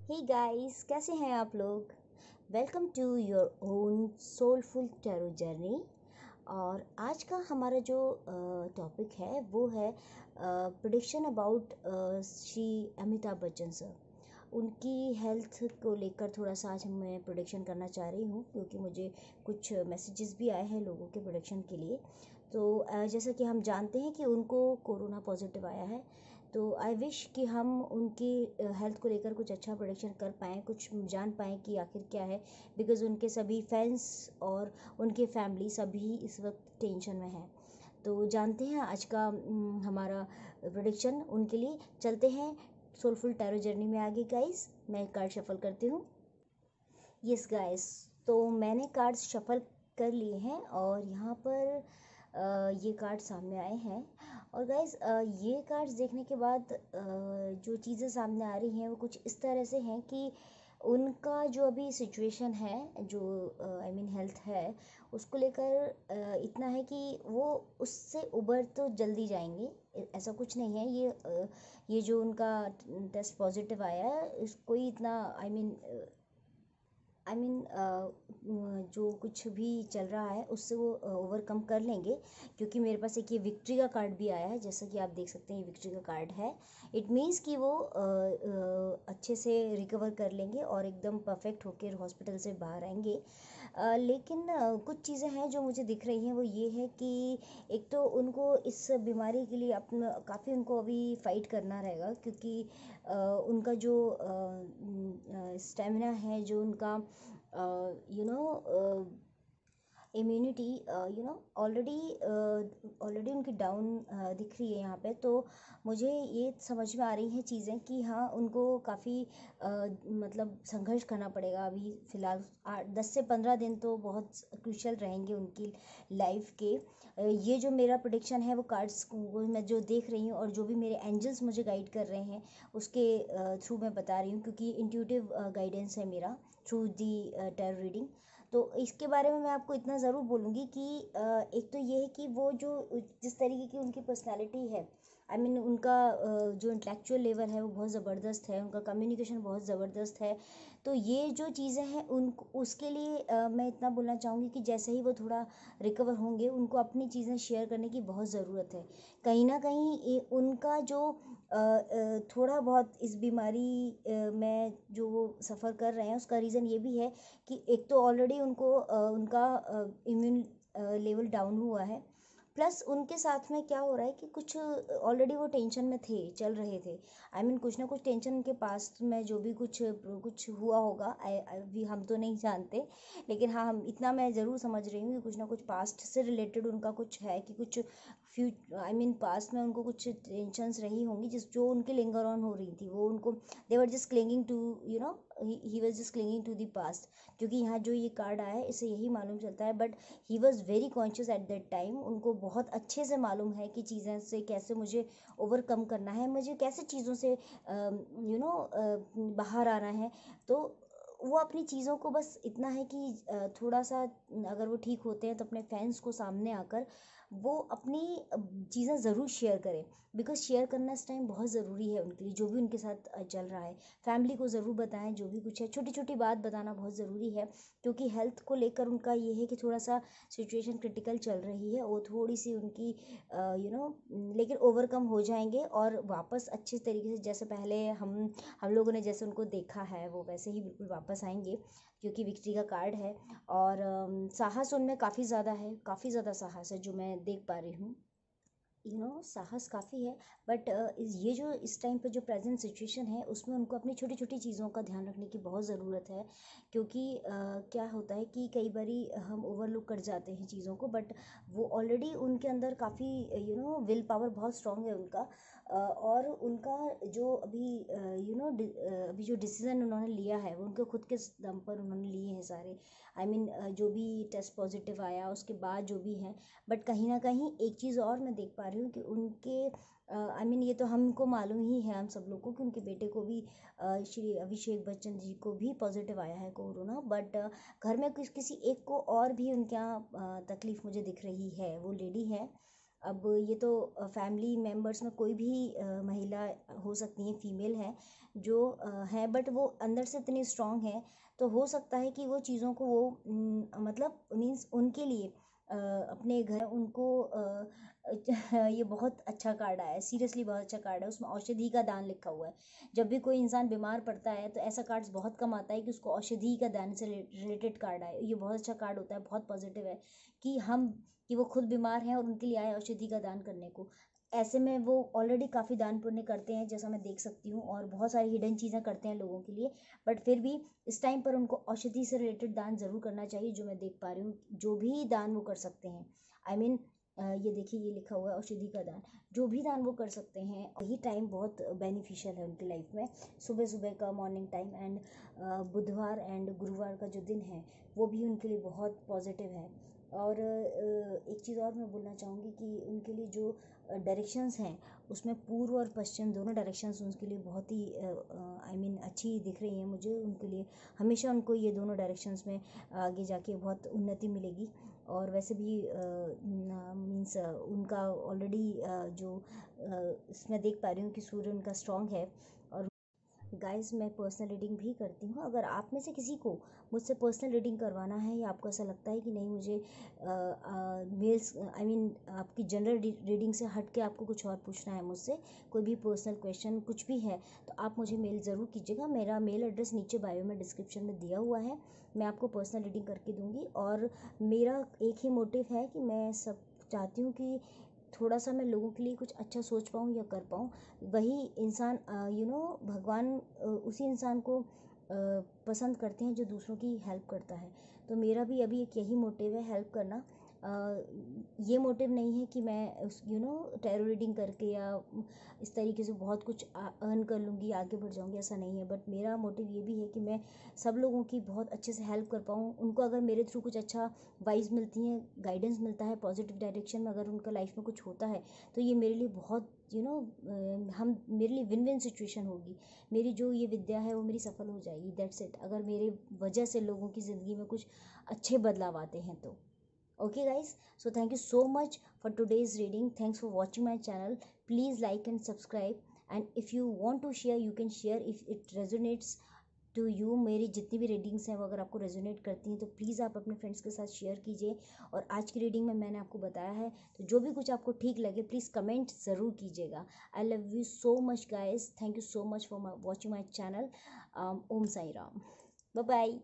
Hey guys, कैसे हैं आप लोग। Welcome to your own soulful tarot journey. और आज का हमारा जो टॉपिक है वो है prediction about Shri Amitabh Bachchan sir. उनकी हेल्थ को लेकर थोड़ा सा आज मैं प्रोडिक्शन करना चाह रही हूँ, क्योंकि मुझे कुछ मैसेजेस भी आए हैं लोगों के प्रोडिक्शन के लिए। तो जैसा कि हम जानते हैं कि उनको कोरोना पॉजिटिव आया है, तो आई विश कि हम उनकी हेल्थ को लेकर कुछ अच्छा प्रोडिक्शन कर पाएँ, कुछ जान पाएँ कि आखिर क्या है। बिकॉज़ उनके सभी फैंस और उनके फैमिली सभी इस वक्त टेंशन में हैं। तो जानते हैं आज का हमारा प्रोडिक्शन उनके लिए। चलते हैं सोलफुल टैरो जर्नी में आगे गाइस। मैं कार्ड शफल करती हूँ। यस गाइस, तो मैंने कार्ड्स शफल कर लिए हैं और यहाँ पर ये कार्ड सामने आए हैं। और गाइस, ये कार्ड्स देखने के बाद जो चीज़ें सामने आ रही हैं वो कुछ इस तरह से हैं कि उनका जो अभी सिचुएशन है, जो आई मीन हेल्थ है, उसको लेकर इतना है कि वो उससे उबर तो जल्दी जाएंगे। ऐसा कुछ नहीं है। ये जो उनका टेस्ट पॉजिटिव आया है, इस कोई इतना आई मीन जो कुछ भी चल रहा है उससे वो ओवरकम कर लेंगे। क्योंकि मेरे पास एक ये विक्ट्री का कार्ड भी आया है, जैसा कि आप देख सकते हैं ये विक्ट्री का कार्ड है। इट मीन्स कि वो अच्छे से रिकवर कर लेंगे और एकदम परफेक्ट होकर हॉस्पिटल से बाहर आएंगे। लेकिन कुछ चीज़ें हैं जो मुझे दिख रही हैं, वो ये है कि एक तो उनको इस बीमारी के लिए अपना काफ़ी उनको अभी फाइट करना रहेगा, क्योंकि उनका जो स्टेमिना है, जो उनका you know immunity already already उनकी डाउन दिख रही है यहाँ पे। तो मुझे ये समझ में आ रही हैं चीज़ें कि हाँ, उनको काफ़ी मतलब संघर्ष करना पड़ेगा अभी फ़िलहाल। 10 से 15 दिन तो बहुत क्रूशल रहेंगे उनकी लाइफ के। ये जो मेरा प्रोडिक्शन है वो कार्ड्स को मैं जो देख रही हूँ और जो भी मेरे एंजल्स मुझे गाइड कर रहे हैं उसके थ्रू मैं बता रही हूँ, क्योंकि इंट्यूटिव गाइडेंस है मेरा थ्रू दी टैरो रीडिंग। तो इसके बारे में मैं आपको इतना ज़रूर बोलूँगी कि एक तो ये है कि वो जो जिस तरीके की उनकी पर्सनालिटी है, आई मीन उनका जो इंटेलेक्चुअल लेवल है वो बहुत ज़बरदस्त है, उनका कम्युनिकेशन बहुत ज़बरदस्त है। तो ये जो चीज़ें हैं उन उसके लिए मैं इतना बोलना चाहूँगी कि जैसे ही वो थोड़ा रिकवर होंगे उनको अपनी चीज़ें शेयर करने की बहुत ज़रूरत है। कहीं ना कहीं उनका जो थोड़ा बहुत इस बीमारी में जो वो सफ़र कर रहे हैं उसका रीज़न ये भी है कि एक तो ऑलरेडी उनको उनका इम्यून लेवल डाउन हुआ है। प्लस उनके साथ में क्या हो रहा है कि कुछ ऑलरेडी वो टेंशन में थे, चल रहे थे। आई मीन कुछ ना कुछ टेंशन उनके पास्ट में जो भी कुछ कुछ हुआ होगा, अभी हम तो नहीं जानते। लेकिन हाँ, हम इतना मैं ज़रूर समझ रही हूँ कि कुछ ना कुछ पास्ट से रिलेटेड उनका कुछ है कि कुछ आई मीन पास्ट में उनको कुछ टेंशन्स रही होंगी जिस जो उनके लिंगर ऑन हो रही थी। वो उनको they were just clinging to you know he was just clinging to the past. क्योंकि यहाँ जो ये कार्ड आया है इससे यही मालूम चलता है, but he was very conscious at that time. उनको बहुत अच्छे से मालूम है कि चीज़ें से कैसे मुझे ओवरकम करना है, मुझे कैसे चीज़ों से बाहर आना है। तो वो अपनी चीज़ों को बस इतना है कि थोड़ा सा अगर वो ठीक होते हैं तो अपने फैंस को सामने आकर वो अपनी चीज़ें ज़रूर शेयर करें। बिकॉज़ शेयर करना इस टाइम बहुत ज़रूरी है उनके लिए, जो भी उनके साथ चल रहा है। फैमिली को ज़रूर बताएं जो भी कुछ है, छोटी छोटी बात बताना बहुत ज़रूरी है। क्योंकि हेल्थ को लेकर उनका ये है कि थोड़ा सा सिचुएशन क्रिटिकल चल रही है, वो थोड़ी सी उनकी लेकिन ओवरकम हो जाएंगे और वापस अच्छे तरीके से, जैसे पहले हम लोगों ने जैसे उनको देखा है वो वैसे ही बिल्कुल वापस आएंगे। क्योंकि विक्ट्री का कार्ड है और साहस उनमें काफ़ी ज़्यादा है, काफ़ी ज़्यादा साहस है जो मैं देख पा रही हूँ। साहस काफ़ी है। बट ये जो इस टाइम पे जो प्रेजेंट सिचुएशन है उसमें उनको अपनी छोटी छोटी चीज़ों का ध्यान रखने की बहुत ज़रूरत है। क्योंकि क्या होता है कि कई बारी हम ओवरलुक कर जाते हैं चीज़ों को, बट वो ऑलरेडी उनके अंदर काफ़ी विल पावर बहुत स्ट्रांग है उनका। और उनका जो अभी अभी जो डिसीज़न उन्होंने लिया है वो उनके खुद के दम पर उन्होंने लिए हैं सारे। आई मीन जो भी टेस्ट पॉजिटिव आया उसके बाद जो भी हैं। बट कहीं ना कहीं एक चीज़ और मैं देख पा रही हूँ कि उनके आई मीन ये तो हमको मालूम ही है हम सब लोग को कि उनके बेटे को भी श्री अभिषेक बच्चन जी को भी पॉजिटिव आया है कोरोना। बट घर में किसी एक को और भी उनके यहाँ तकलीफ़ मुझे दिख रही है। वो लेडी है, अब ये तो फैमिली मेम्बर्स में कोई भी महिला हो सकती है, फीमेल है जो है, बट वो अंदर से इतनी स्ट्रांग है, तो हो सकता है कि वो चीज़ों को वो मतलब मीन्स उनके लिए अपने घर उनको ये बहुत अच्छा कार्ड आया है, सीरियसली बहुत अच्छा कार्ड है। उसमें औषधि का दान लिखा हुआ है। जब भी कोई इंसान बीमार पड़ता है तो ऐसा कार्ड्स बहुत कम आता है कि उसको औषधि का दान से रिलेटेड कार्ड आए। ये बहुत अच्छा कार्ड होता है, बहुत पॉजिटिव है कि वो खुद बीमार हैं और उनके लिए आए औषधि का दान करने को। ऐसे में वो ऑलरेडी काफ़ी दान पुण्य करते हैं, जैसा मैं देख सकती हूँ, और बहुत सारी हिडन चीज़ें करते हैं लोगों के लिए, बट फिर भी इस टाइम पर उनको औषधि से रिलेटेड दान ज़रूर करना चाहिए, जो मैं देख पा रही हूँ। जो भी दान वो कर सकते हैं, आई मीन ये देखिए, ये लिखा हुआ है औषधि का दान। जो भी दान वो कर सकते हैं, वही टाइम बहुत बेनिफिशियल है उनकी लाइफ में। सुबह सुबह का मॉर्निंग टाइम एंड बुधवार एंड गुरुवार का जो दिन है वो भी उनके लिए बहुत पॉजिटिव है। और एक चीज़ और मैं बोलना चाहूँगी कि उनके लिए जो डायरेक्शंस हैं उसमें पूर्व और पश्चिम दोनों डायरेक्शंस उनके लिए बहुत ही आई मीन अच्छी दिख रही हैं मुझे। उनके लिए हमेशा उनको ये दोनों डायरेक्शंस में आगे जाके बहुत उन्नति मिलेगी। और वैसे भी मीन्स उनका ऑलरेडी जो इसमें देख पा रही हूँ कि सूर्य उनका स्ट्रांग है। और गाइस, मैं पर्सनल रीडिंग भी करती हूँ। अगर आप में से किसी को मुझसे पर्सनल रीडिंग करवाना है, या आपको ऐसा लगता है कि नहीं मुझे मेल्स आई मीन आपकी जनरल रीडिंग से हट के आपको कुछ और पूछना है मुझसे, कोई भी पर्सनल क्वेश्चन कुछ भी है, तो आप मुझे मेल ज़रूर कीजिएगा। मेरा मेल एड्रेस नीचे बायो में डिस्क्रिप्शन में दिया हुआ है। मैं आपको पर्सनल रीडिंग करके दूँगी। और मेरा एक ही मोटिव है कि मैं सब चाहती हूँ कि थोड़ा सा मैं लोगों के लिए कुछ अच्छा सोच पाऊँ या कर पाऊँ। वही इंसान भगवान उसी इंसान को पसंद करते हैं जो दूसरों की हेल्प करता है। तो मेरा भी अभी एक यही मोटिव है, हेल्प करना। ये मोटिव नहीं है कि मैं उस टैरो रीडिंग करके या इस तरीके से बहुत कुछ अर्न कर लूँगी, आगे बढ़ जाऊँगी, ऐसा नहीं है। बट मेरा मोटिव ये भी है कि मैं सब लोगों की बहुत अच्छे से हेल्प कर पाऊँ। उनको अगर मेरे थ्रू कुछ अच्छा वाइज मिलती हैं, गाइडेंस मिलता है पॉजिटिव डायरेक्शन में, अगर उनका लाइफ में कुछ होता है, तो ये मेरे लिए बहुत हम मेरे लिए विन विन सिचुएशन होगी। मेरी जो ये विद्या है वो मेरी सफल हो जाएगी, दैट्स इट। अगर मेरे वजह से लोगों की ज़िंदगी में कुछ अच्छे बदलाव आते हैं तो। Okay guys, so thank you so much for today's reading. Thanks for watching my channel. Please like and subscribe, and if you want to share you can share if it resonates to you। मेरी जितनी भी readings हैं वो अगर आपको resonate करती हैं तो प्लीज़ आप अपने फ्रेंड्स के साथ शेयर कीजिए। और आज की रीडिंग में मैंने आपको बताया है, तो जो भी कुछ आपको ठीक लगे प्लीज़ कमेंट ज़रूर कीजिएगा। I love you so much guys, thank you so much for watching my channel. Om Sai Ram, bye bye.